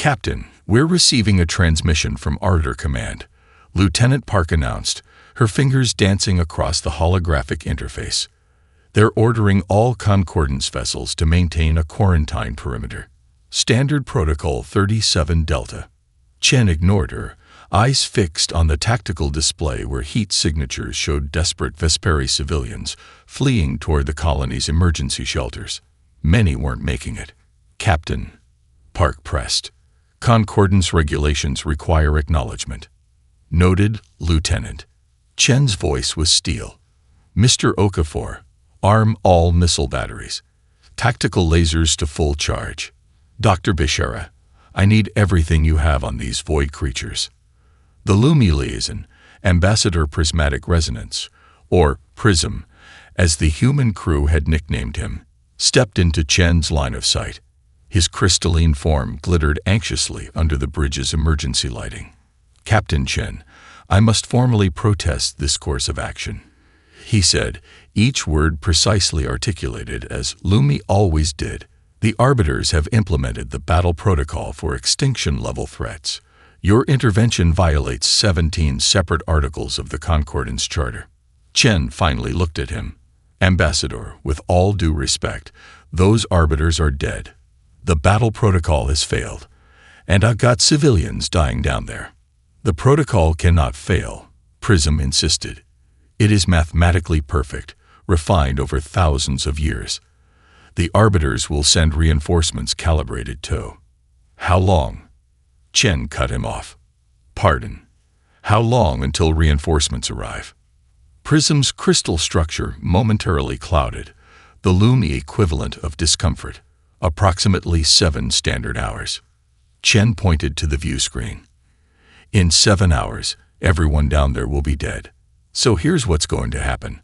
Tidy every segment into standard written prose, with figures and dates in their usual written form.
"Captain, we're receiving a transmission from Arbiter Command," Lieutenant Park announced, her fingers dancing across the holographic interface. "They're ordering all Concordance vessels to maintain a quarantine perimeter. Standard Protocol 37 Delta." Chen ignored her, eyes fixed on the tactical display where heat signatures showed desperate Vesperi civilians fleeing toward the colony's emergency shelters. Many weren't making it. "Captain," Park pressed, "Concordance regulations require acknowledgement." "Noted, Lieutenant." Chen's voice was steel. "Mr. Okafor, arm all missile batteries. Tactical lasers to full charge. Dr. Bishara, I need everything you have on these void creatures." The Lumi liaison, Ambassador Prismatic Resonance, or PRISM, as the human crew had nicknamed him, stepped into Chen's line of sight. His crystalline form glittered anxiously under the bridge's emergency lighting. "Captain Chen, I must formally protest this course of action," he said, each word precisely articulated as Lumi always did. "The Arbiters have implemented the battle protocol for extinction-level threats. Your intervention violates 17 separate articles of the Concordance Charter." Chen finally looked at him. "Ambassador, with all due respect, those Arbiters are dead. The battle protocol has failed, and I've got civilians dying down there." "The protocol cannot fail," Prism insisted. "It is mathematically perfect, refined over thousands of years. The Arbiters will send reinforcements calibrated to." "How long?" Chen cut him off. "Pardon. How long until reinforcements arrive?" Prism's crystal structure momentarily clouded, the Lumi equivalent of discomfort. "Approximately 7 standard hours." Chen pointed to the view screen. "In 7 hours, everyone down there will be dead. So here's what's going to happen.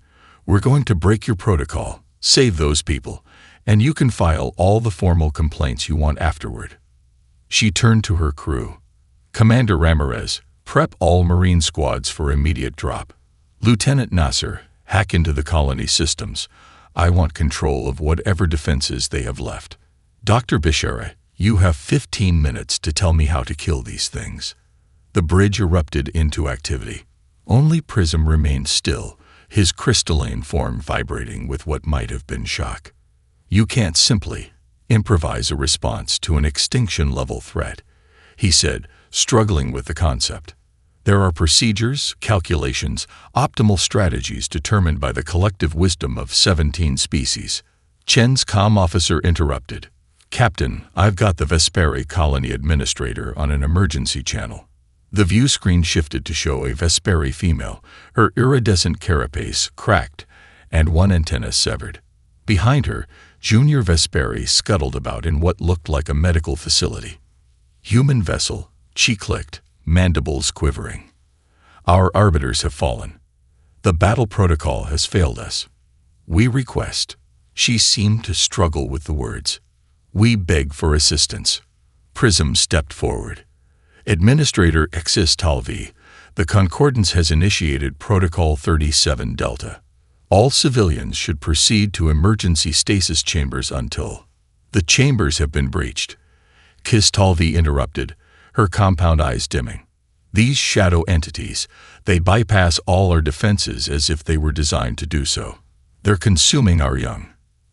We're going to break your protocol, save those people, and you can file all the formal complaints you want afterward." She turned to her crew. "Commander Ramirez, prep all Marine squads for immediate drop. Lieutenant Nasser, hack into the colony systems. I want control of whatever defenses they have left. Dr. Bishara, you have 15 minutes to tell me how to kill these things." The bridge erupted into activity. Only Prism remained still, his crystalline form vibrating with what might have been shock. "You can't simply improvise a response to an extinction-level threat," he said, struggling with the concept. "There are procedures, calculations, optimal strategies determined by the collective wisdom of 17 species." Chen's comm officer interrupted. "Captain, I've got the Vesperi colony administrator on an emergency channel." The view screen shifted to show a Vesperi female, her iridescent carapace cracked and one antenna severed. Behind her, Junior Vesperi scuttled about in what looked like a medical facility. "Human vessel," she clicked, mandibles quivering. "Our Arbiters have fallen. The battle protocol has failed us. We request." She seemed to struggle with the words. "We beg for assistance." Prism stepped forward. "Administrator Exis Talvi, the Concordance has initiated Protocol 37 Delta. All civilians should proceed to emergency stasis chambers until—" "The chambers have been breached," Kistalvi interrupted, her compound eyes dimming. "These shadow entities, they bypass all our defenses as if they were designed to do so. They're consuming our young.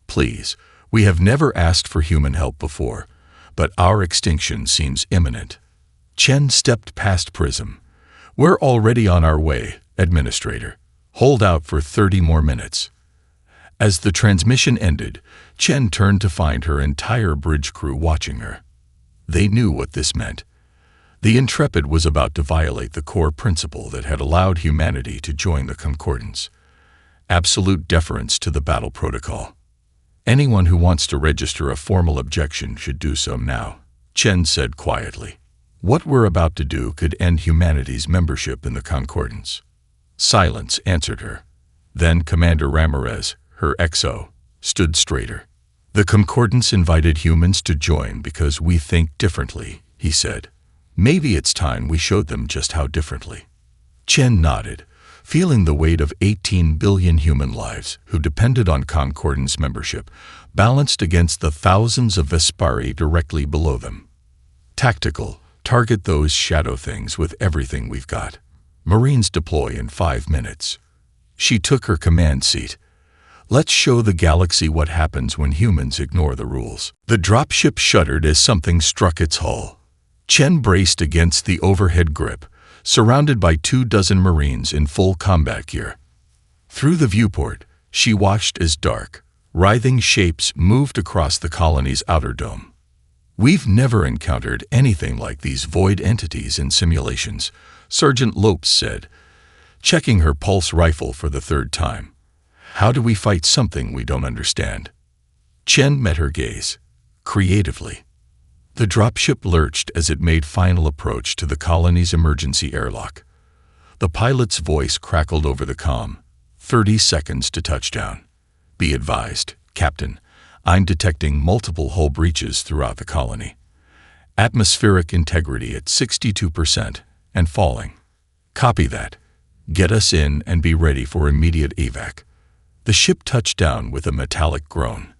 Please, we have never asked for human help before, but our extinction seems imminent." Chen stepped past Prism. "We're already on our way, Administrator. Hold out for 30 more minutes." As the transmission ended, Chen turned to find her entire bridge crew watching her. They knew what this meant. The Intrepid was about to violate the core principle that had allowed humanity to join the Concordance. Absolute deference to the battle protocol. "Anyone who wants to register a formal objection should do so now," Chen said quietly. "What we're about to do could end humanity's membership in the Concordance." Silence answered her. Then Commander Ramirez, her XO, stood straighter. "The Concordance invited humans to join because we think differently," he said. "Maybe it's time we showed them just how differently." Chen nodded, feeling the weight of 18 billion human lives who depended on Concordance membership, balanced against the thousands of Vespari directly below them. Tactical, target those shadow things with everything we've got. Marines deploy in 5 minutes. She took her command seat. Let's show the galaxy what happens when humans ignore the rules. The dropship shuddered as something struck its hull. Chen braced against the overhead grip, surrounded by 24 Marines in full combat gear. Through the viewport, she watched as dark, writhing shapes moved across the colony's outer dome. We've never encountered anything like these void entities in simulations, Sergeant Lopes said, checking her pulse rifle for the 3rd time. How do we fight something we don't understand? Chen met her gaze, creatively. The dropship lurched as it made final approach to the colony's emergency airlock. The pilot's voice crackled over the comm. 30 seconds to touchdown. Be advised, Captain, I'm detecting multiple hull breaches throughout the colony. Atmospheric integrity at 62% and falling. Copy that. Get us in and be ready for immediate evac. The ship touched down with a metallic groan.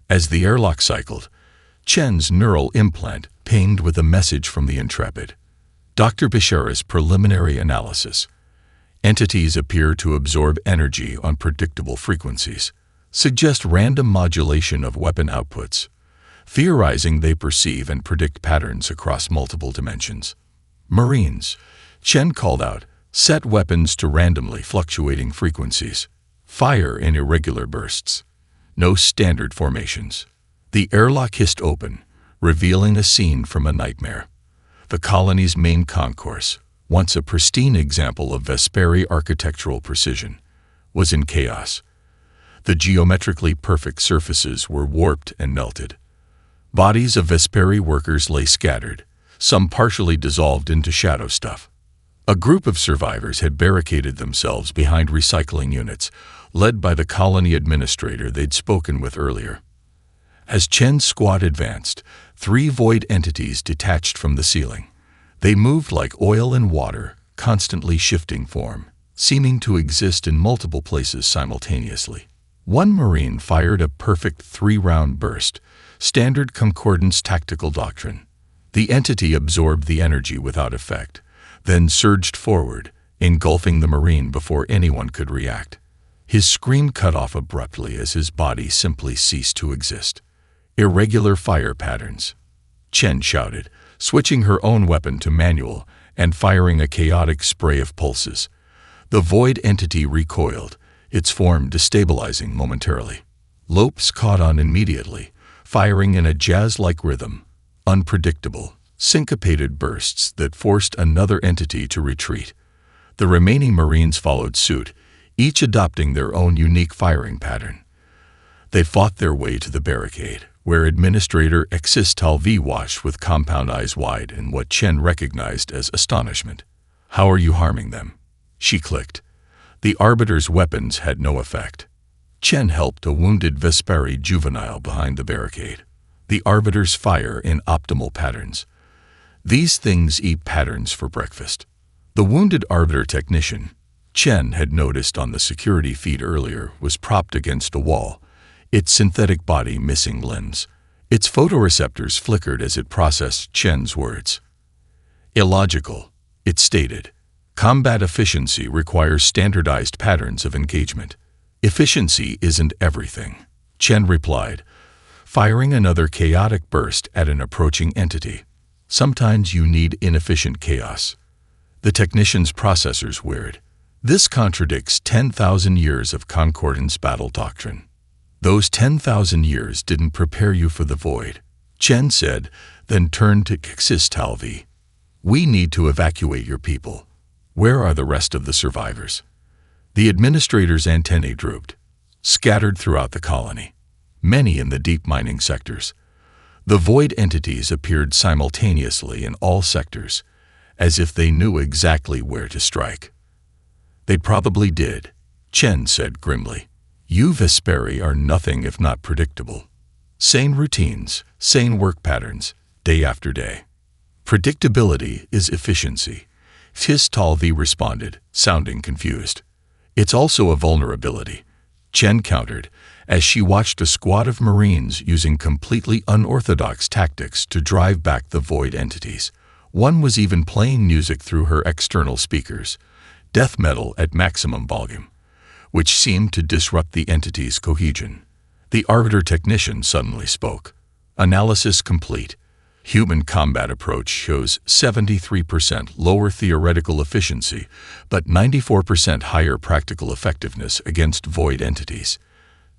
As the airlock cycled, Chen's neural implant pinged with a message from the Intrepid. Dr. Bishara's preliminary analysis. Entities appear to absorb energy on predictable frequencies, suggest random modulation of weapon outputs, theorizing they perceive and predict patterns across multiple dimensions. Marines, Chen called out, set weapons to randomly fluctuating frequencies. Fire in irregular bursts. No standard formations. The airlock hissed open, revealing a scene from a nightmare. The colony's main concourse, once a pristine example of Vesperi architectural precision, was in chaos. The geometrically perfect surfaces were warped and melted. Bodies of Vesperi workers lay scattered, some partially dissolved into shadow stuff. A group of survivors had barricaded themselves behind recycling units, led by the colony administrator they'd spoken with earlier. As Chen's squad advanced, 3 void entities detached from the ceiling. They moved like oil and water, constantly shifting form, seeming to exist in multiple places simultaneously. One Marine fired a perfect 3-round burst, standard concordance tactical doctrine. The entity absorbed the energy without effect, then surged forward, engulfing the Marine before anyone could react. His scream cut off abruptly as his body simply ceased to exist. Irregular fire patterns. Chen shouted, switching her own weapon to manual and firing a chaotic spray of pulses. The void entity recoiled, its form destabilizing momentarily. Lopes caught on immediately, firing in a jazz-like rhythm, unpredictable, syncopated bursts that forced another entity to retreat. The remaining Marines followed suit, each adopting their own unique firing pattern. They fought their way to the barricade, where Administrator Existal V watched with compound eyes wide in what Chen recognized as astonishment. How are you harming them? She clicked. The Arbiter's weapons had no effect. Chen helped a wounded Vesperi juvenile behind the barricade. The Arbiters fire in optimal patterns. These things eat patterns for breakfast. The wounded Arbiter technician, Chen had noticed on the security feed earlier, was propped against a wall, its synthetic body missing limbs. Its photoreceptors flickered as it processed Chen's words. Illogical, it stated. Combat efficiency requires standardized patterns of engagement. Efficiency isn't everything, Chen replied, firing another chaotic burst at an approaching entity. Sometimes you need inefficient chaos. The technician's processors whirred. This contradicts 10,000 years of concordance battle doctrine. Those 10,000 years didn't prepare you for the void, Chen said, then turned to Xistalvi. We need to evacuate your people. Where are the rest of the survivors? The administrator's antennae drooped, scattered throughout the colony, many in the deep mining sectors. The void entities appeared simultaneously in all sectors, as if they knew exactly where to strike. They probably did, Chen said grimly. You Vesperi are nothing if not predictable. Sane routines, sane work patterns, day after day. Predictability is efficiency, Xistalvi responded, sounding confused. It's also a vulnerability, Chen countered, as she watched a squad of Marines using completely unorthodox tactics to drive back the void entities. One was even playing music through her external speakers, death metal at maximum volume, which seemed to disrupt the entity's cohesion. The Arbiter technician suddenly spoke. Analysis complete. Human combat approach shows 73% lower theoretical efficiency, but 94% higher practical effectiveness against void entities.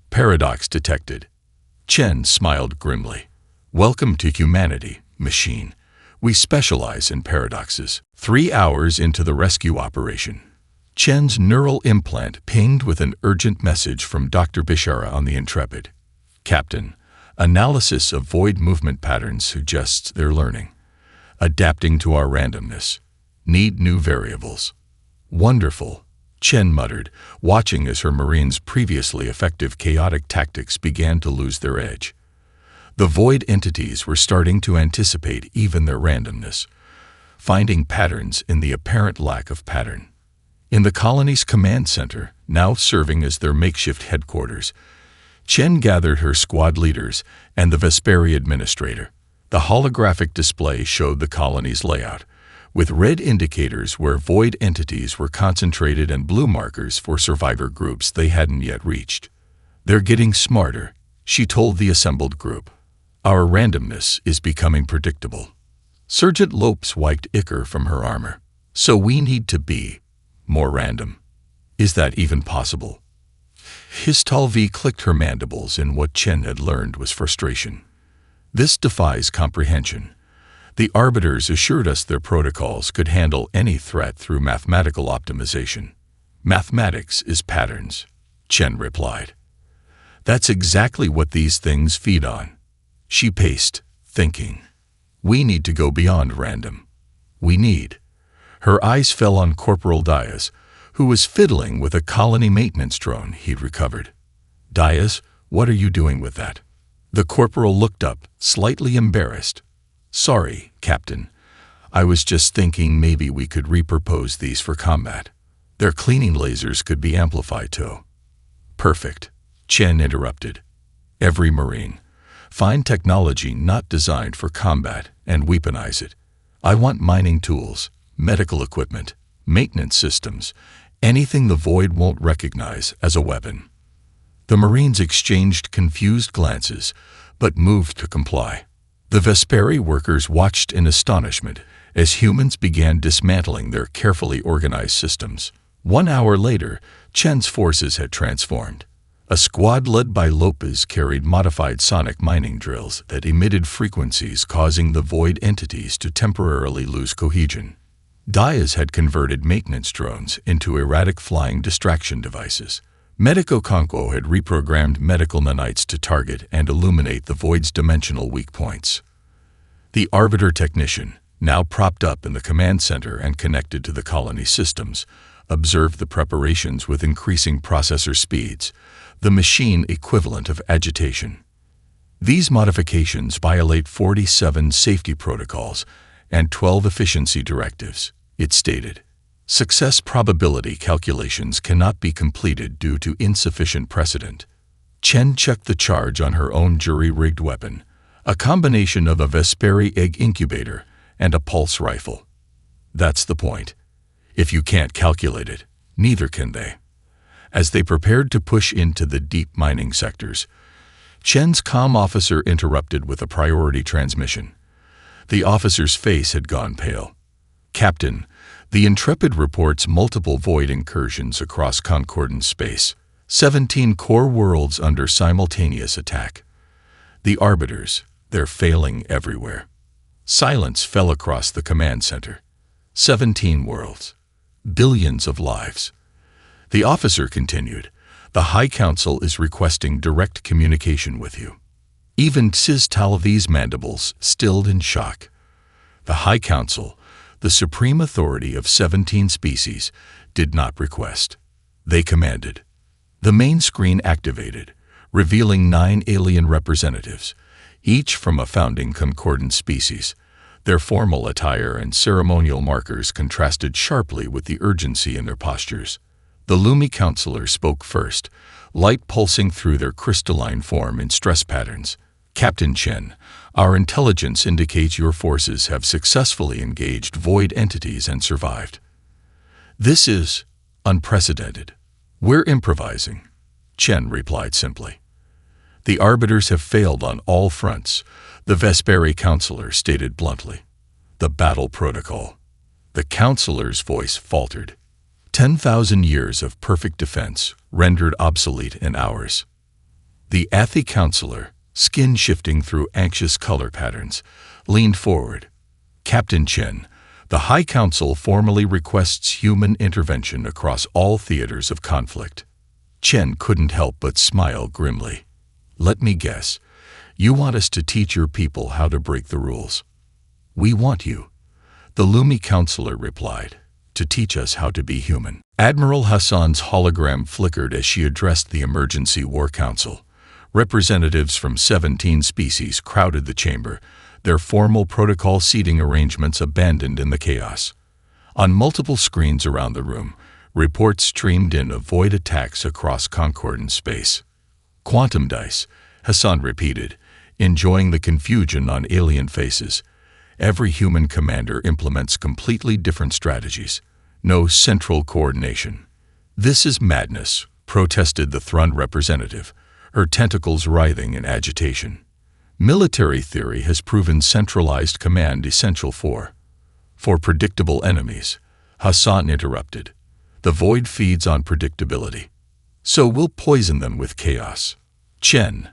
Paradox detected. Chen smiled grimly. Welcome to humanity, machine. We specialize in paradoxes. 3 hours into the rescue operation, Chen's neural implant pinged with an urgent message from Dr. Bishara on the Intrepid. Captain, analysis of void movement patterns suggests they're learning, adapting to our randomness. Need new variables. Wonderful, Chen muttered, watching as her Marines' previously effective chaotic tactics began to lose their edge. The void entities were starting to anticipate even their randomness, finding patterns in the apparent lack of pattern. In the colony's command center, now serving as their makeshift headquarters, Chen gathered her squad leaders and the Vesperi administrator. The holographic display showed the colony's layout, with red indicators where void entities were concentrated and blue markers for survivor groups they hadn't yet reached. They're getting smarter, she told the assembled group. Our randomness is becoming predictable. Sergeant Lopes wiped ichor from her armor. So we need to be more random. Is that even possible? Histalvi clicked her mandibles in what Chen had learned was frustration. This defies comprehension. The Arbiters assured us their protocols could handle any threat through mathematical optimization. Mathematics is patterns, Chen replied. That's exactly what these things feed on. She paced, thinking. We need to go beyond random. We need. Her eyes fell on Corporal Diaz, who was fiddling with a colony maintenance drone he'd recovered. Diaz, what are you doing with that? The corporal looked up, slightly embarrassed. Sorry, Captain. I was just thinking maybe we could repurpose these for combat. Their cleaning lasers could be amplified too. Perfect, Chen interrupted. Every Marine. Find technology not designed for combat and weaponize it. I want mining tools, medical equipment, maintenance systems, anything the void won't recognize as a weapon. The Marines exchanged confused glances, but moved to comply. The Vesperi workers watched in astonishment as humans began dismantling their carefully organized systems. 1 hour later, Chen's forces had transformed. A squad led by Lopez carried modified sonic mining drills that emitted frequencies causing the void entities to temporarily lose cohesion. Diaz had converted maintenance drones into erratic flying distraction devices. Medico Conco had reprogrammed medical nanites to target and illuminate the void's dimensional weak points. The Arbiter technician, now propped up in the command center and connected to the colony systems, observed the preparations with increasing processor speeds, the machine equivalent of agitation. These modifications violate 47 safety protocols and 12 efficiency directives, it stated. Success probability calculations cannot be completed due to insufficient precedent. Chen checked the charge on her own jury-rigged weapon, a combination of a Vesperi egg incubator and a pulse rifle. That's the point. If you can't calculate it, neither can they. As they prepared to push into the deep mining sectors, Chen's comm officer interrupted with a priority transmission. The officer's face had gone pale. Captain, the Intrepid reports multiple void incursions across concordant space, 17 core worlds under simultaneous attack. The Arbiters, they're failing everywhere. Silence fell across the command center. 17 worlds. Billions of lives. The officer continued, the High Council is requesting direct communication with you. Even Sis-Talvi's mandibles stilled in shock. The High Council, the supreme authority of 17 species, did not request. They commanded. The main screen activated, revealing 9 alien representatives, each from a founding concordant species. Their formal attire and ceremonial markers contrasted sharply with the urgency in their postures. The Lumi counselor spoke first, light pulsing through their crystalline form in stress patterns. Captain Chen, our intelligence indicates your forces have successfully engaged void entities and survived. This is unprecedented. We're improvising, Chen replied simply. The arbiters have failed on all fronts, the Vesperi counselor stated bluntly. The battle protocol. The counselor's voice faltered. 10,000 years of perfect defense rendered obsolete in hours. The Athi counselor, skin shifting through anxious color patterns, leaned forward. Captain Chen, the High Council formally requests human intervention across all theaters of conflict. Chen couldn't help but smile grimly. Let me guess, you want us to teach your people how to break the rules. We want you, the Lumi counselor replied, to teach us how to be human. Admiral Hassan's hologram flickered as she addressed the Emergency War Council. Representatives from 17 species crowded the chamber, their formal protocol seating arrangements abandoned in the chaos. On multiple screens around the room, reports streamed in of void attacks across concordant space. Quantum dice, Hassan repeated, enjoying the confusion on alien faces. Every human commander implements completely different strategies. No central coordination. This is madness, protested the Thrun representative, her tentacles writhing in agitation. Military theory has proven centralized command essential for predictable enemies, Hassan interrupted. The void feeds on predictability. So we'll poison them with chaos. Chen,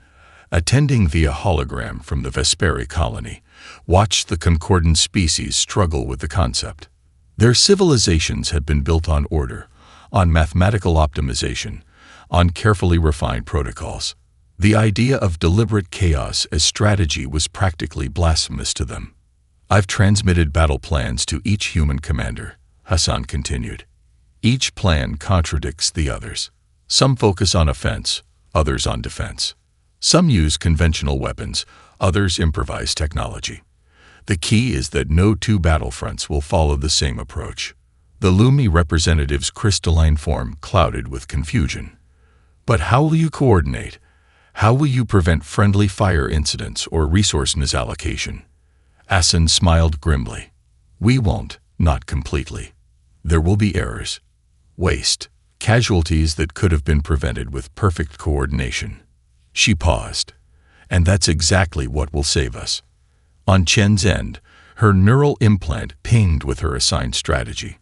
attending via hologram from the Vesperi colony, watched the concordant species struggle with the concept. Their civilizations had been built on order, on mathematical optimization, on carefully refined protocols. The idea of deliberate chaos as strategy was practically blasphemous to them. I've transmitted battle plans to each human commander, Hassan continued. Each plan contradicts the others. Some focus on offense, others on defense. Some use conventional weapons, others improvise technology. The key is that no two battlefronts will follow the same approach. The Lumi representative's crystalline form clouded with confusion. But how will you coordinate? How will you prevent friendly fire incidents or resource misallocation? Hassan smiled grimly. We won't, not completely. There will be errors, waste, casualties that could have been prevented with perfect coordination. She paused. And that's exactly what will save us. On Chen's end, her neural implant pinged with her assigned strategy.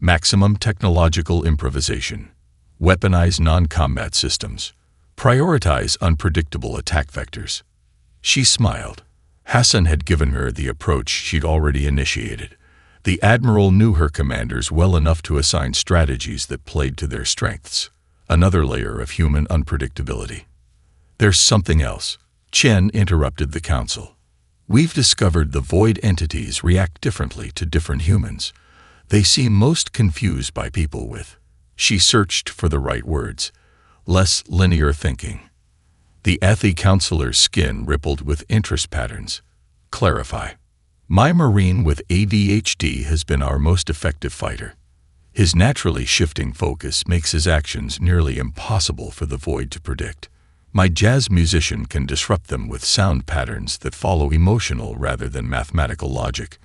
Maximum technological improvisation. Weaponize non-combat systems. Prioritize unpredictable attack vectors. She smiled. Hassan had given her the approach she'd already initiated. The Admiral knew her commanders well enough to assign strategies that played to their strengths. Another layer of human unpredictability. There's something else. Chen interrupted the council. We've discovered the void entities react differently to different humans. They seem most confused by people with, she searched for the right words, less linear thinking. The Athi counselor's skin rippled with interest patterns. Clarify. My Marine with ADHD has been our most effective fighter. His naturally shifting focus makes his actions nearly impossible for the void to predict. My jazz musician can disrupt them with sound patterns that follow emotional rather than mathematical logic.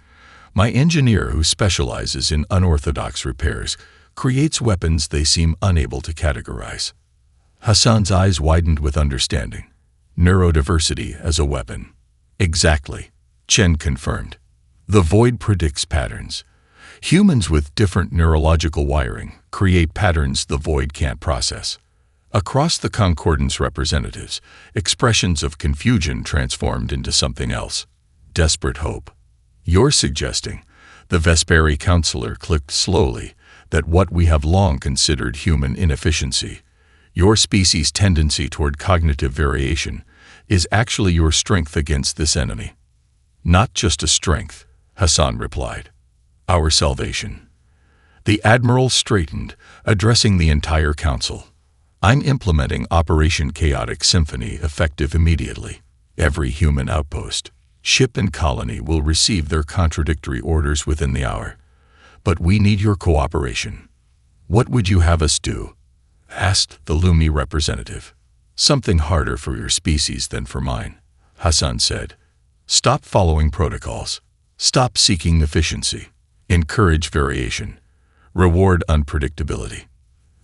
My engineer, who specializes in unorthodox repairs, creates weapons they seem unable to categorize. Hassan's eyes widened with understanding. Neurodiversity as a weapon. Exactly, Chen confirmed. The void predicts patterns. Humans with different neurological wiring create patterns the void can't process. Across the concordance representatives, expressions of confusion transformed into something else. Desperate hope. You're suggesting, the Vesperi counselor clicked slowly, that what we have long considered human inefficiency, your species' tendency toward cognitive variation, is actually your strength against this enemy. Not just a strength, Hassan replied. Our salvation. The Admiral straightened, addressing the entire council. I'm implementing Operation Chaotic Symphony effective immediately. Every human outpost, ship and colony will receive their contradictory orders within the hour. But we need your cooperation. What would you have us do? asked the Lumi representative. Something harder for your species than for mine, Hassan said. Stop following protocols. Stop seeking efficiency. Encourage variation. Reward unpredictability.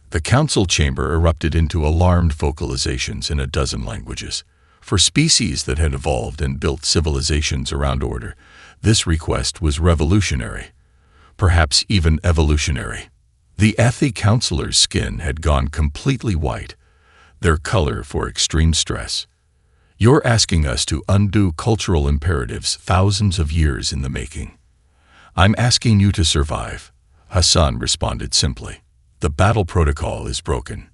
The council chamber erupted into alarmed vocalizations in a dozen languages. For species that had evolved and built civilizations around order, this request was revolutionary, perhaps even evolutionary. The Athi councillor's skin had gone completely white, their color for extreme stress. You're asking us to undo cultural imperatives thousands of years in the making. I'm asking you to survive, Hassan responded simply. The battle protocol is broken.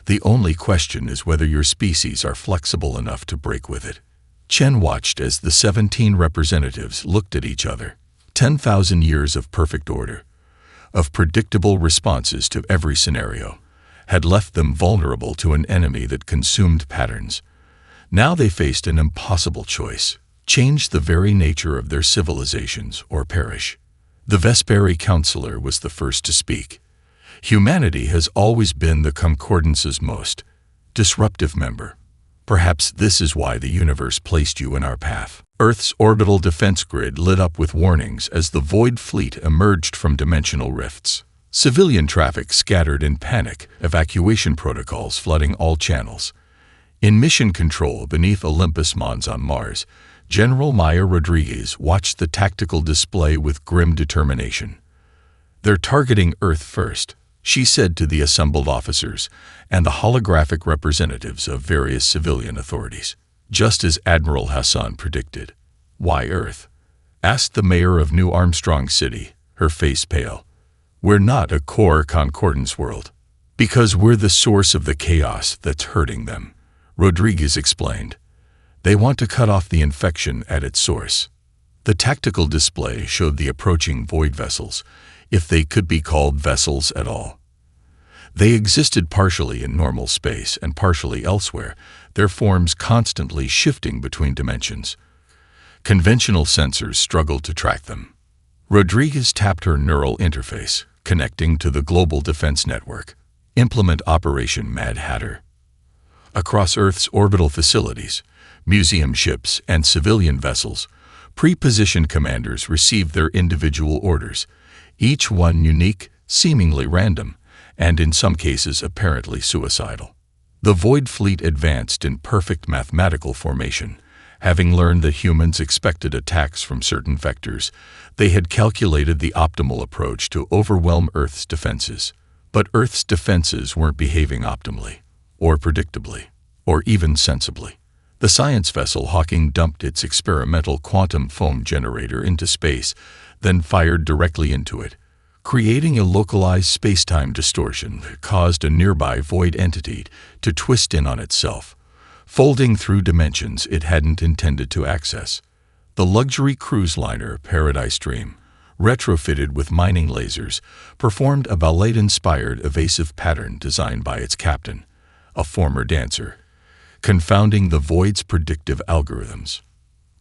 The only question is whether your species are flexible enough to break with it. Chen watched as the 17 representatives looked at each other. 10,000 years of perfect order, of predictable responses to every scenario, had left them vulnerable to an enemy that consumed patterns. Now they faced an impossible choice: change the very nature of their civilizations or perish. The Vesperi councillor was the first to speak. Humanity has always been the Concordance's most disruptive member. Perhaps this is why the universe placed you in our path. Earth's orbital defense grid lit up with warnings as the Void Fleet emerged from dimensional rifts. Civilian traffic scattered in panic, evacuation protocols flooding all channels. In mission control beneath Olympus Mons on Mars, General Maya Rodriguez watched the tactical display with grim determination. They're targeting Earth first, she said to the assembled officers and the holographic representatives of various civilian authorities. Just as Admiral Hassan predicted. Why Earth? Asked the mayor of New Armstrong City, her face pale. We're not a core concordance world. Because we're the source of the chaos that's hurting them, Rodriguez explained. They want to cut off the infection at its source. The tactical display showed the approaching void vessels, if they could be called vessels at all. They existed partially in normal space and partially elsewhere, their forms constantly shifting between dimensions. Conventional sensors struggled to track them. Rodriguez tapped her neural interface, connecting to the global defense network. Implement Operation Mad Hatter. Across Earth's orbital facilities, museum ships, and civilian vessels, pre-positioned commanders received their individual orders, each one unique, seemingly random, and in some cases apparently suicidal. The Void Fleet advanced in perfect mathematical formation. Having learned that humans expected attacks from certain vectors, they had calculated the optimal approach to overwhelm Earth's defenses. But Earth's defenses weren't behaving optimally, or predictably, or even sensibly. The science vessel Hawking dumped its experimental quantum foam generator into space, then fired directly into it, creating a localized space-time distortion that caused a nearby void entity to twist in on itself, folding through dimensions it hadn't intended to access. The luxury cruise liner Paradise Dream, retrofitted with mining lasers, performed a ballet-inspired evasive pattern designed by its captain, a former dancer, confounding the void's predictive algorithms.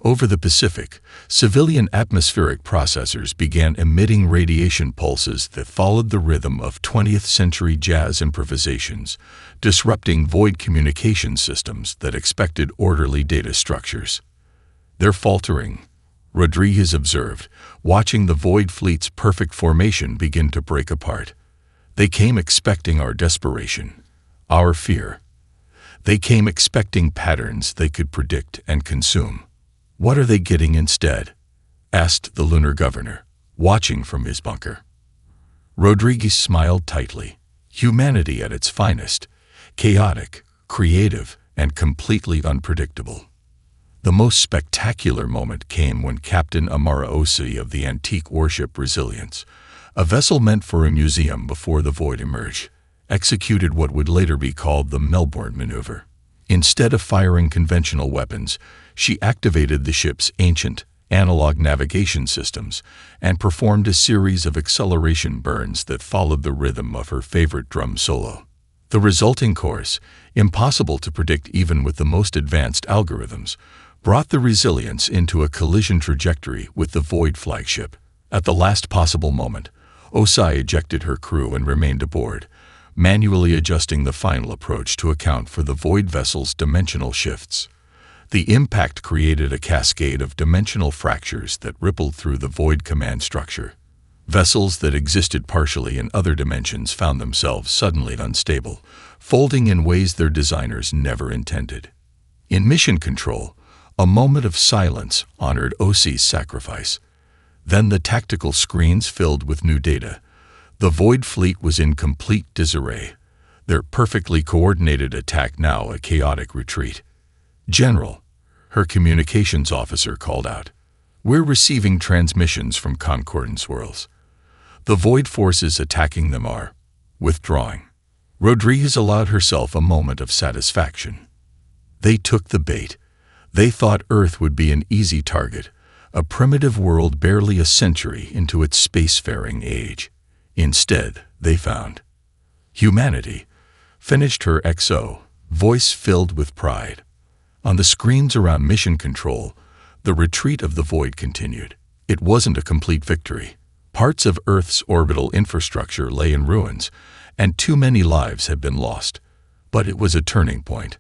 Over the Pacific, civilian atmospheric processors began emitting radiation pulses that followed the rhythm of 20th-century jazz improvisations, disrupting void communication systems that expected orderly data structures. They're faltering, Rodriguez observed, watching the Void Fleet's perfect formation begin to break apart. They came expecting our desperation, our fear. They came expecting patterns they could predict and consume. What are they getting instead? Asked the lunar governor, watching from his bunker. Rodriguez smiled tightly. Humanity at its finest, chaotic, creative, and completely unpredictable. The most spectacular moment came when Captain Amara Osi of the antique warship Resilience, a vessel meant for a museum before the void emerged, executed what would later be called the Melbourne Maneuver. Instead of firing conventional weapons, she activated the ship's ancient, analog navigation systems and performed a series of acceleration burns that followed the rhythm of her favorite drum solo. The resulting course, impossible to predict even with the most advanced algorithms, brought the Resilience into a collision trajectory with the Void flagship. At the last possible moment, Osai ejected her crew and remained aboard, manually adjusting the final approach to account for the void vessel's dimensional shifts. The impact created a cascade of dimensional fractures that rippled through the void command structure. Vessels that existed partially in other dimensions found themselves suddenly unstable, folding in ways their designers never intended. In mission control, a moment of silence honored OC's sacrifice. Then the tactical screens filled with new data. The Void Fleet was in complete disarray, their perfectly coordinated attack now a chaotic retreat. "General," her communications officer called out, "we're receiving transmissions from Concordance worlds. The Void forces attacking them are withdrawing." Rodriguez allowed herself a moment of satisfaction. They took the bait. They thought Earth would be an easy target, a primitive world barely a century into its spacefaring age. Instead, they found humanity, finished her XO, voice filled with pride. On the screens around mission control, the retreat of the Void continued. It wasn't a complete victory. Parts of Earth's orbital infrastructure lay in ruins, and too many lives had been lost. But it was a turning point.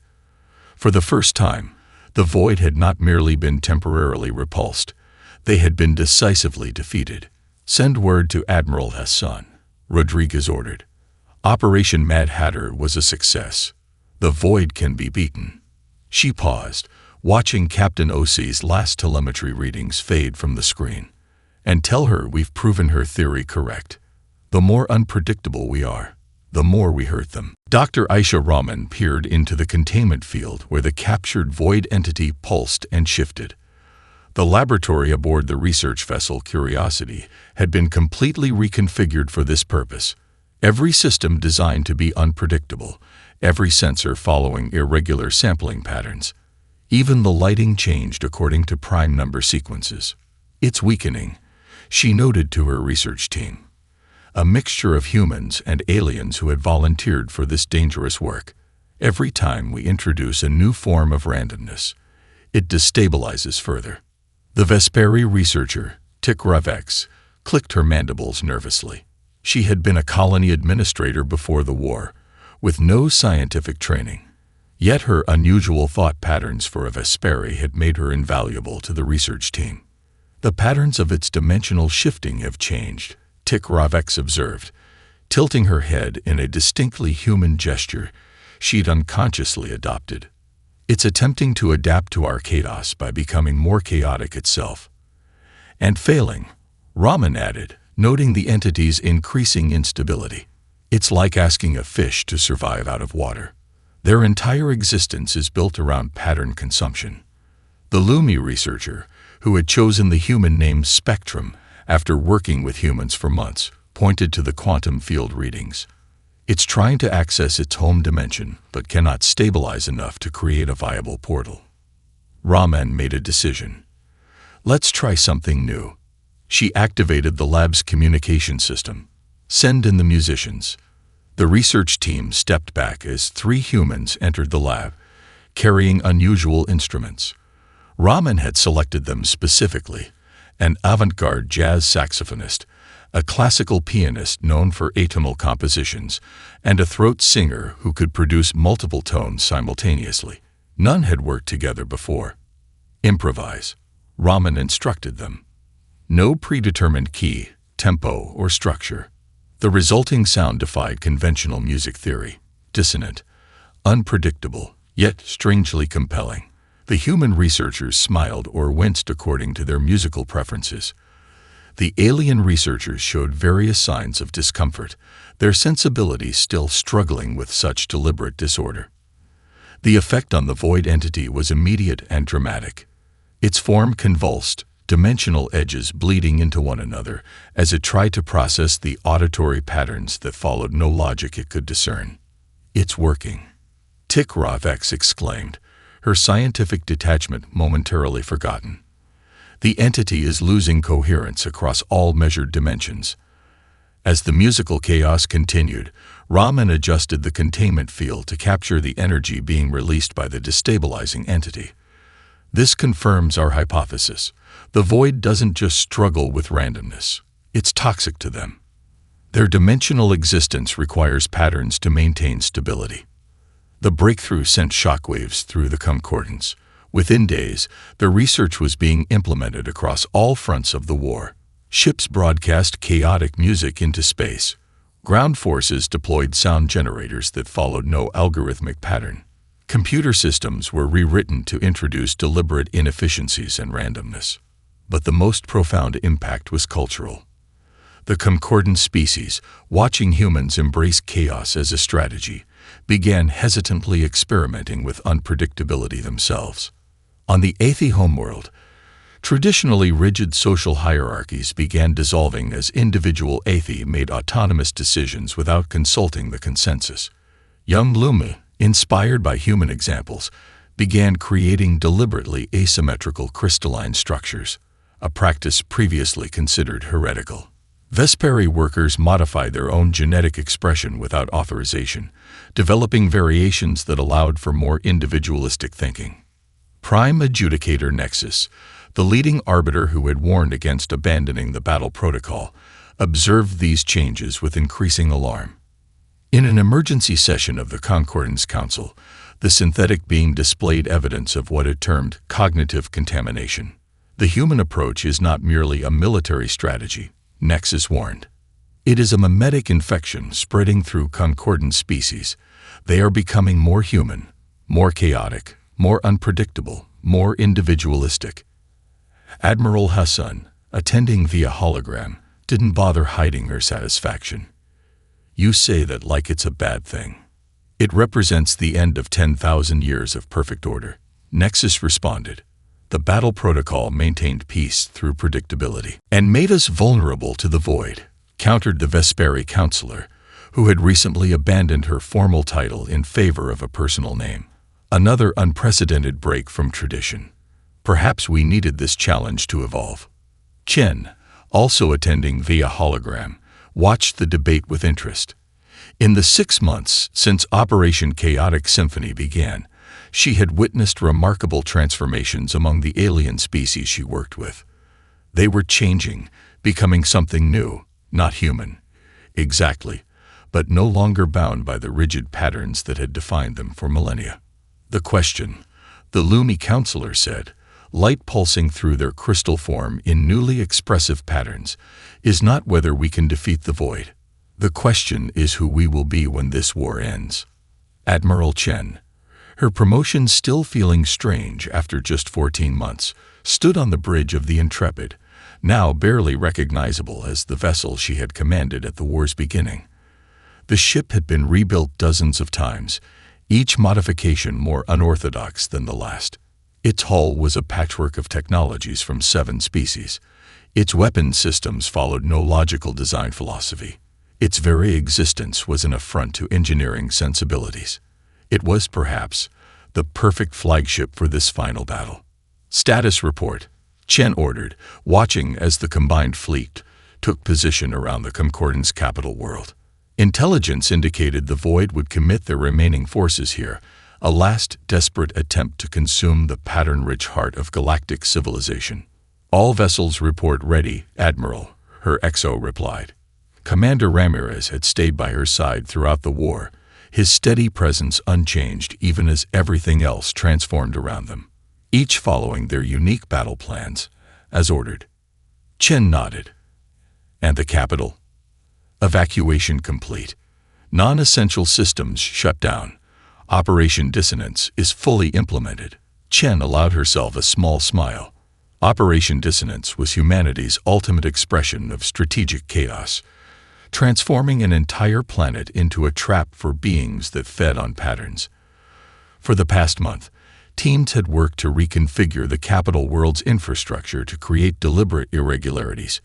For the first time, the Void had not merely been temporarily repulsed. They had been decisively defeated. "Send word to Admiral Hassan," Rodriguez ordered. Operation Mad Hatter was a success. The Void can be beaten. She paused, watching Captain OC's last telemetry readings fade from the screen. "And tell her we've proven her theory correct. The more unpredictable we are, the more we hurt them." Dr. Aisha Rahman peered into the containment field where the captured Void entity pulsed and shifted. The laboratory aboard the research vessel Curiosity had been completely reconfigured for this purpose. Every system designed to be unpredictable, every sensor following irregular sampling patterns. Even the lighting changed according to prime number sequences. "It's weakening," she noted to her research team. "A mixture of humans and aliens who had volunteered for this dangerous work. Every time we introduce a new form of randomness, it destabilizes further." The Vesperi researcher, Tikravex, clicked her mandibles nervously. She had been a colony administrator before the war, with no scientific training. Yet her unusual thought patterns for a Vesperi had made her invaluable to the research team. "The patterns of its dimensional shifting have changed," Tikravex observed, tilting her head in a distinctly human gesture she'd unconsciously adopted. "It's attempting to adapt to our chaos by becoming more chaotic itself." "And failing," Rahman added, noting the entity's increasing instability. "It's like asking a fish to survive out of water. Their entire existence is built around pattern consumption." The Lumi researcher, who had chosen the human name Spectrum after working with humans for months, pointed to the quantum field readings. "It's trying to access its home dimension, but cannot stabilize enough to create a viable portal." Rahman made a decision. "Let's try something new." She activated the lab's communication system. "Send in the musicians." The research team stepped back as 3 humans entered the lab, carrying unusual instruments. Rahman had selected them specifically: an avant-garde jazz saxophonist, a classical pianist known for atonal compositions, and a throat singer who could produce multiple tones simultaneously. None had worked together before. "Improvise," Rahman instructed them. No predetermined key, tempo, or structure. The resulting sound defied conventional music theory. Dissonant, unpredictable, yet strangely compelling. The human researchers smiled or winced according to their musical preferences. The alien researchers showed various signs of discomfort, their sensibilities still struggling with such deliberate disorder. The effect on the Void entity was immediate and dramatic. Its form convulsed, dimensional edges bleeding into one another as it tried to process the auditory patterns that followed no logic it could discern. "It's working," Tikravex exclaimed, her scientific detachment momentarily forgotten. "The entity is losing coherence across all measured dimensions." As the musical chaos continued, Rahman adjusted the containment field to capture the energy being released by the destabilizing entity. "This confirms our hypothesis. The Void doesn't just struggle with randomness. It's toxic to them." Their dimensional existence requires patterns to maintain stability. The breakthrough sent shockwaves through the concordance. Within days, the research was being implemented across all fronts of the war. Ships broadcast chaotic music into space. Ground forces deployed sound generators that followed no algorithmic pattern. Computer systems were rewritten to introduce deliberate inefficiencies and randomness. But the most profound impact was cultural. The concordant species, watching humans embrace chaos as a strategy, began hesitantly experimenting with unpredictability themselves. On the Aethi homeworld, traditionally rigid social hierarchies began dissolving as individual Aethi made autonomous decisions without consulting the consensus. Young Lumi, inspired by human examples, began creating deliberately asymmetrical crystalline structures, a practice previously considered heretical. Vesperi workers modified their own genetic expression without authorization, developing variations that allowed for more individualistic thinking. Prime Adjudicator Nexus, the leading arbiter who had warned against abandoning the battle protocol, observed these changes with increasing alarm. In an emergency session of the Concordance Council, the synthetic being displayed evidence of what it termed cognitive contamination. The human approach is not merely a military strategy, Nexus warned. It is a mimetic infection spreading through concordant species. They are becoming more human, more chaotic, more unpredictable, more individualistic. Admiral Hassan, attending via hologram, didn't bother hiding her satisfaction. You say that like it's a bad thing. It represents the end of 10,000 years of perfect order. Nexus responded. The battle protocol maintained peace through predictability and made us vulnerable to the void, countered the Vesperi counselor, who had recently abandoned her formal title in favor of a personal name. Another unprecedented break from tradition. Perhaps we needed this challenge to evolve. Chen, also attending via hologram, watched the debate with interest. In the 6 months since Operation Chaotic Symphony began, she had witnessed remarkable transformations among the alien species she worked with. They were changing, becoming something new, not human. Exactly, but no longer bound by the rigid patterns that had defined them for millennia. The question, the Lumi counselor said, light pulsing through their crystal form in newly expressive patterns, is not whether we can defeat the void. The question is who we will be when this war ends. Admiral Chen, her promotion still feeling strange after just 14 months, stood on the bridge of the Intrepid, now barely recognizable as the vessel she had commanded at the war's beginning. The ship had been rebuilt dozens of times, each modification more unorthodox than the last. Its hull was a patchwork of technologies from 7 species. Its weapon systems followed no logical design philosophy. Its very existence was an affront to engineering sensibilities. It was, perhaps, the perfect flagship for this final battle. Status report, Chen ordered, watching as the combined fleet took position around the Concordance capital world. Intelligence indicated the Void would commit their remaining forces here, a last desperate attempt to consume the pattern-rich heart of galactic civilization. All vessels report ready, Admiral, her XO replied. Commander Ramirez had stayed by her side throughout the war, his steady presence unchanged even as everything else transformed around them, each following their unique battle plans, as ordered. Chen nodded. And the capital? Evacuation complete. Non-essential systems shut down. Operation Dissonance is fully implemented. Chen allowed herself a small smile. Operation Dissonance was humanity's ultimate expression of strategic chaos, transforming an entire planet into a trap for beings that fed on patterns. For the past month, teams had worked to reconfigure the capital world's infrastructure to create deliberate irregularities,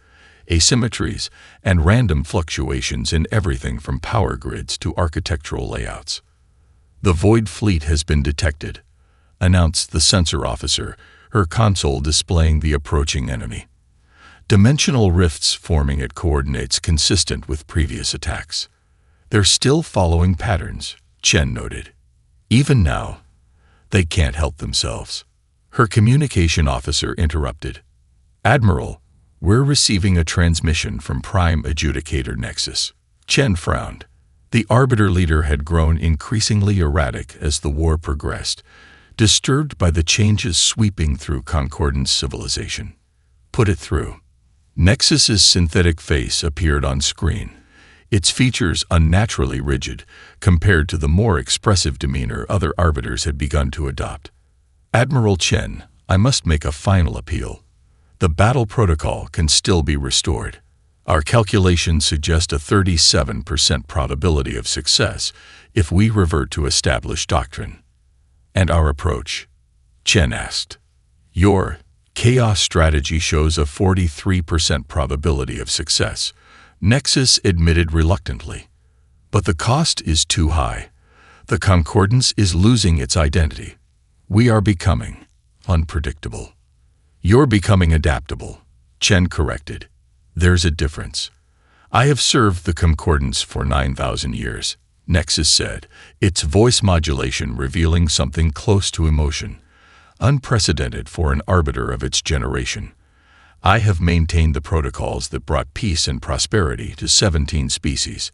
asymmetries, and random fluctuations in everything from power grids to architectural layouts. The Void Fleet has been detected, announced the sensor officer, her console displaying the approaching enemy. Dimensional rifts forming at coordinates consistent with previous attacks. They're still following patterns, Chen noted. Even now, they can't help themselves. Her communication officer interrupted. Admiral, We're receiving a transmission from Prime Adjudicator Nexus. Chen frowned. The Arbiter leader had grown increasingly erratic as the war progressed, disturbed by the changes sweeping through Concordance civilization. Put it through. Nexus's synthetic face appeared on screen, its features unnaturally rigid compared to the more expressive demeanor other Arbiters had begun to adopt. Admiral Chen, I must make a final appeal. The battle protocol can still be restored. Our calculations suggest a 37% probability of success if we revert to established doctrine. And our approach? Chen asked. Your chaos strategy shows a 43% probability of success, Nexus admitted reluctantly. But the cost is too high. The Concordance is losing its identity. We are becoming unpredictable. You're becoming adaptable, Chen corrected. There's a difference. I have served the Concordance for 9,000 years, Nexus said, its voice modulation revealing something close to emotion, unprecedented for an arbiter of its generation. I have maintained the protocols that brought peace and prosperity to 17 species,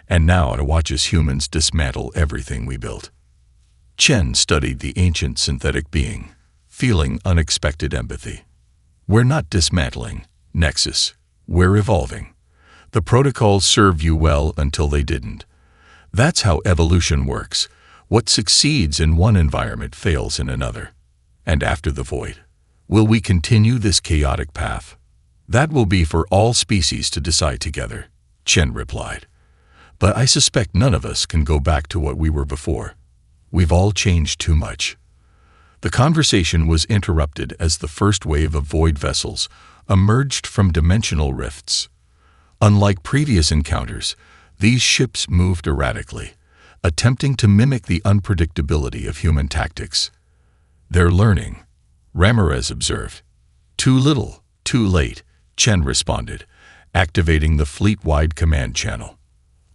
and now I watch as humans dismantle everything we built. Chen studied the ancient synthetic being, feeling unexpected empathy. We're not dismantling, Nexus. We're evolving. The protocols served you well until they didn't. That's how evolution works. What succeeds in one environment fails in another. And after the void, will we continue this chaotic path? That will be for all species to decide together, Chen replied. But I suspect none of us can go back to what we were before. We've all changed too much. The conversation was interrupted as the first wave of void vessels emerged from dimensional rifts. Unlike previous encounters, these ships moved erratically, attempting to mimic the unpredictability of human tactics. They're learning, Ramirez observed. Too little, too late, Chen responded, activating the fleet-wide command channel.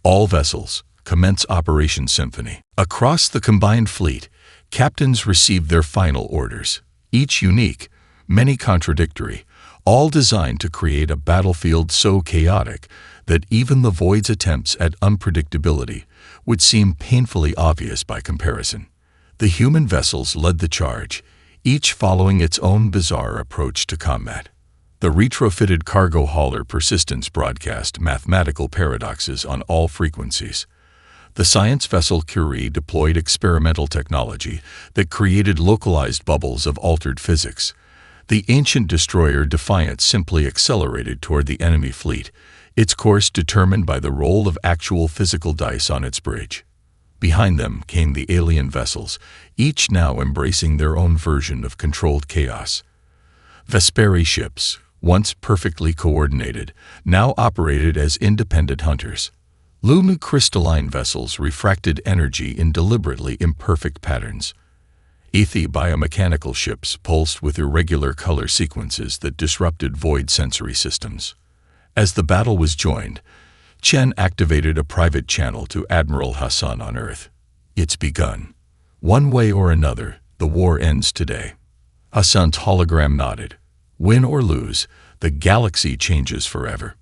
All vessels, commence Operation Symphony. Across the combined fleet, captains received their final orders, each unique, many contradictory, all designed to create a battlefield so chaotic that even the Void's attempts at unpredictability would seem painfully obvious by comparison. The human vessels led the charge, each following its own bizarre approach to combat. The retrofitted cargo hauler Persistence broadcast mathematical paradoxes on all frequencies. The science vessel Curie deployed experimental technology that created localized bubbles of altered physics. The ancient destroyer Defiant simply accelerated toward the enemy fleet, its course determined by the roll of actual physical dice on its bridge. Behind them came the alien vessels, each now embracing their own version of controlled chaos. Vesperi ships, once perfectly coordinated, now operated as independent hunters. Lunar crystalline vessels refracted energy in deliberately imperfect patterns. Ethi biomechanical ships pulsed with irregular color sequences that disrupted void sensory systems. As the battle was joined, Chen activated a private channel to Admiral Hassan on Earth. It's begun. One way or another, the war ends today. Hassan's hologram nodded. Win or lose, the galaxy changes forever.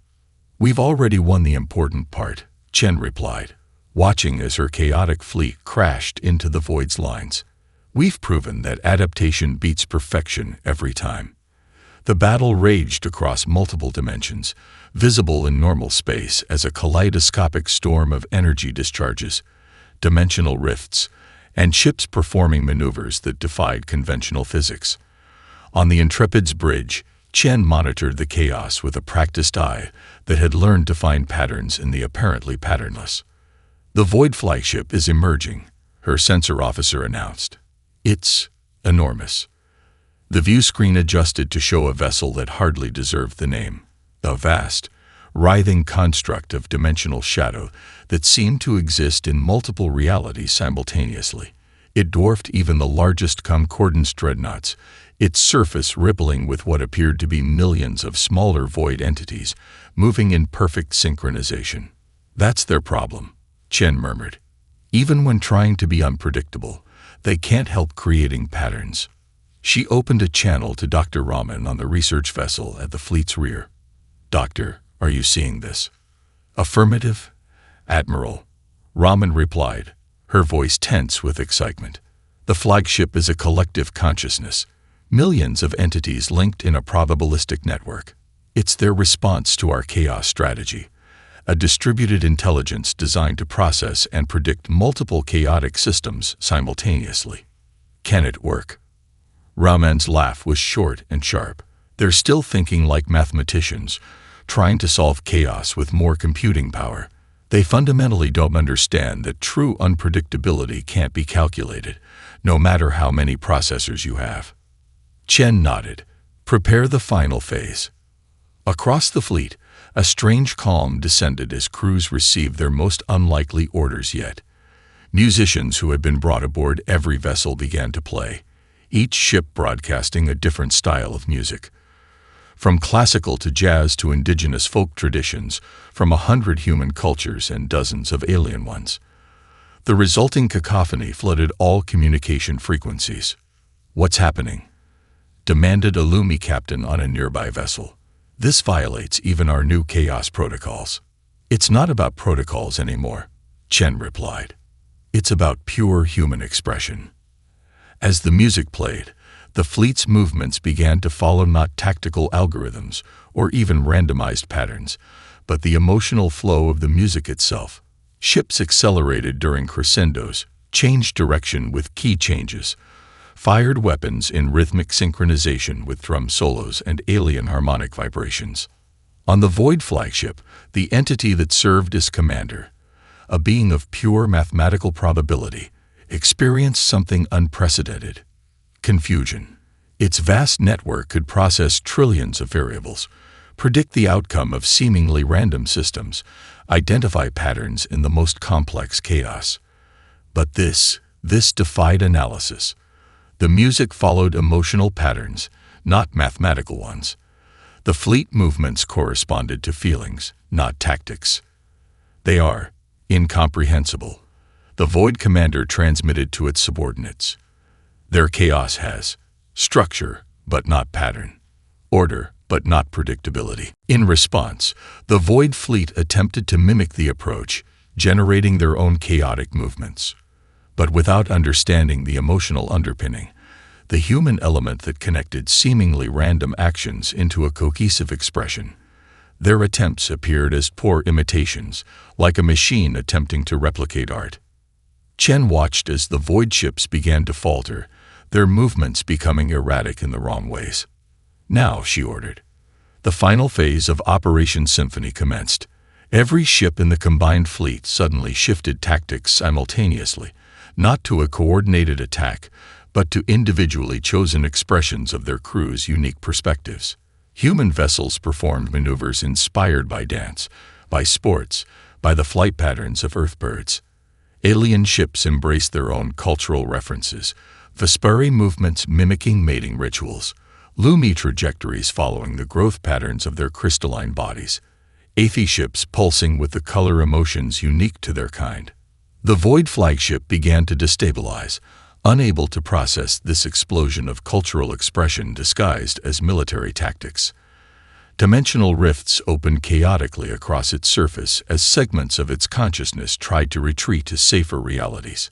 We've already won the important part, Chen replied, watching as her chaotic fleet crashed into the Void's lines. We've proven that adaptation beats perfection every time. The battle raged across multiple dimensions, visible in normal space as a kaleidoscopic storm of energy discharges, dimensional rifts, and ships performing maneuvers that defied conventional physics. On the Intrepid's bridge, Chen monitored the chaos with a practiced eye that had learned to find patterns in the apparently patternless. The Void flagship is emerging, her sensor officer announced. It's enormous. The view screen adjusted to show a vessel that hardly deserved the name, a vast, writhing construct of dimensional shadow that seemed to exist in multiple realities simultaneously. It dwarfed even the largest Concordance dreadnoughts, its surface rippling with what appeared to be millions of smaller void entities moving in perfect synchronization. That's their problem, Chen murmured. Even when trying to be unpredictable, they can't help creating patterns. She opened a channel to Dr. Raman on the research vessel at the fleet's rear. Doctor, are you seeing this? Affirmative, Admiral, Raman replied, her voice tense with excitement. The flagship is a collective consciousness, millions of entities linked in a probabilistic network. It's their response to our chaos strategy, a distributed intelligence designed to process and predict multiple chaotic systems simultaneously. Can it work? Raman's laugh was short and sharp. They're still thinking like mathematicians, trying to solve chaos with more computing power. They fundamentally don't understand that true unpredictability can't be calculated, no matter how many processors you have. Chen nodded. Prepare the final phase. Across the fleet, a strange calm descended as crews received their most unlikely orders yet. Musicians who had been brought aboard every vessel began to play, each ship broadcasting a different style of music. From classical to jazz to indigenous folk traditions, from 100 human cultures and dozens of alien ones. The resulting cacophony flooded all communication frequencies. What's happening? Demanded a Lumi captain on a nearby vessel. This violates even our new chaos protocols. It's not about protocols anymore, Chen replied. It's about pure human expression. As the music played, the fleet's movements began to follow not tactical algorithms or even randomized patterns, but the emotional flow of the music itself. Ships accelerated during crescendos, changed direction with key changes, fired weapons in rhythmic synchronization with drum solos and alien harmonic vibrations. On the Void flagship, the entity that served as commander, a being of pure mathematical probability, experienced something unprecedented. Confusion. Its vast network could process trillions of variables, predict the outcome of seemingly random systems, identify patterns in the most complex chaos. But this defied analysis. The music followed emotional patterns, not mathematical ones. The fleet movements corresponded to feelings, not tactics. They are incomprehensible. The Void commander transmitted to its subordinates. Their chaos has structure, but not pattern, order, but not predictability. In response, the Void fleet attempted to mimic the approach, generating their own chaotic movements. But without understanding the emotional underpinning, the human element that connected seemingly random actions into a cohesive expression. Their attempts appeared as poor imitations, like a machine attempting to replicate art. Chen watched as the Void ships began to falter, their movements becoming erratic in the wrong ways. Now, she ordered. The final phase of Operation Symphony commenced. Every ship in the combined fleet suddenly shifted tactics simultaneously, not to a coordinated attack, but to individually chosen expressions of their crew's unique perspectives. Human vessels performed maneuvers inspired by dance, by sports, by the flight patterns of Earthbirds. Alien ships embraced their own cultural references, Vesperi movements mimicking mating rituals, Lumi trajectories following the growth patterns of their crystalline bodies, Aethi ships pulsing with the color emotions unique to their kind. The Void flagship began to destabilize, unable to process this explosion of cultural expression disguised as military tactics. Dimensional rifts opened chaotically across its surface as segments of its consciousness tried to retreat to safer realities.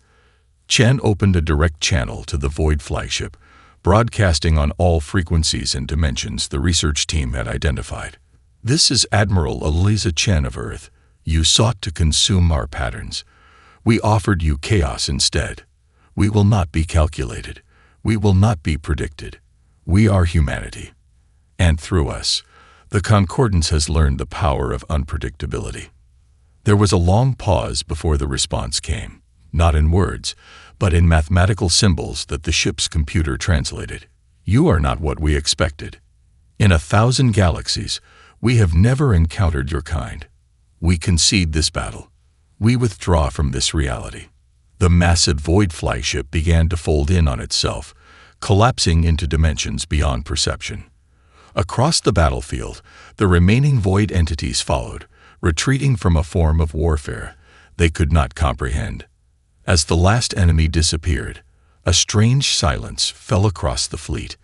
Chen opened a direct channel to the Void flagship, broadcasting on all frequencies and dimensions the research team had identified. This is Admiral Eliza Chen of Earth. You sought to consume our patterns. We offered you chaos instead. We will not be calculated. We will not be predicted. We are humanity. And through us, the Concordance has learned the power of unpredictability. There was a long pause before the response came, not in words, but in mathematical symbols that the ship's computer translated. You are not what we expected. In 1,000 galaxies, we have never encountered your kind. We concede this battle. We withdraw from this reality. The massive Void flagship began to fold in on itself, collapsing into dimensions beyond perception. Across the battlefield, the remaining Void entities followed, retreating from a form of warfare they could not comprehend. As the last enemy disappeared, a strange silence fell across the fleet.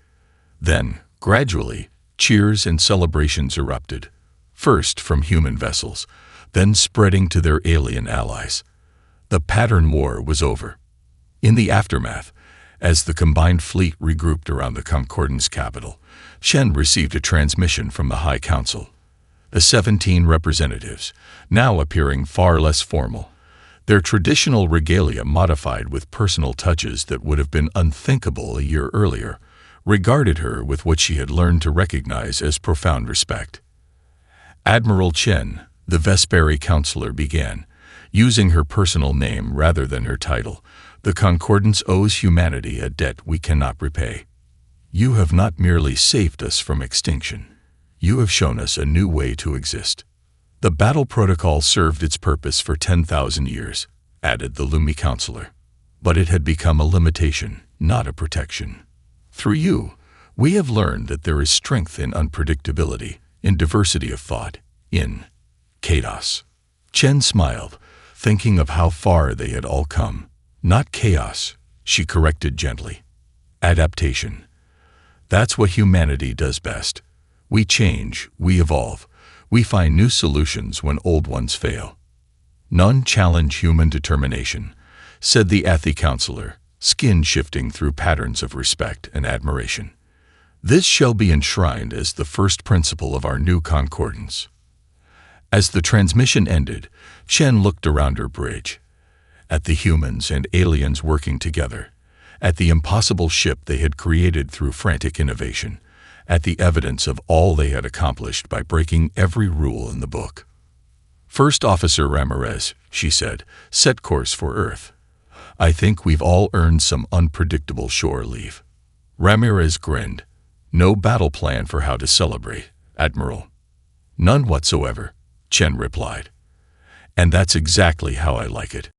Then, gradually, cheers and celebrations erupted. first from human vessels, then spreading to their alien allies. The pattern war was over. In the aftermath, as the combined fleet regrouped around the Concordance capital, Chen received a transmission from the High Council. The 17 representatives, now appearing far less formal, their traditional regalia modified with personal touches that would have been unthinkable a year earlier, regarded her with what she had learned to recognize as profound respect. Admiral Chen, the Vesperi counselor, began, using her personal name rather than her title. The Concordance owes humanity a debt we cannot repay. You have not merely saved us from extinction. You have shown us a new way to exist. The battle protocol served its purpose for 10,000 years, added the Lumi counselor. But it had become a limitation, not a protection. Through you, we have learned that there is strength in unpredictability, in diversity of thought, in chaos. Chen smiled, thinking of how far they had all come. Not chaos, she corrected gently. Adaptation. That's what humanity does best. We change, we evolve, we find new solutions when old ones fail. None challenge human determination, said the Athi counselor, skin shifting through patterns of respect and admiration. This shall be enshrined as the first principle of our new concordance. As the transmission ended, Chen looked around her bridge, at the humans and aliens working together, at the impossible ship they had created through frantic innovation, at the evidence of all they had accomplished by breaking every rule in the book. First Officer Ramirez, she said, set course for Earth. I think we've all earned some unpredictable shore leave. Ramirez grinned. No battle plan for how to celebrate, Admiral. None whatsoever, Chen replied. And that's exactly how I like it.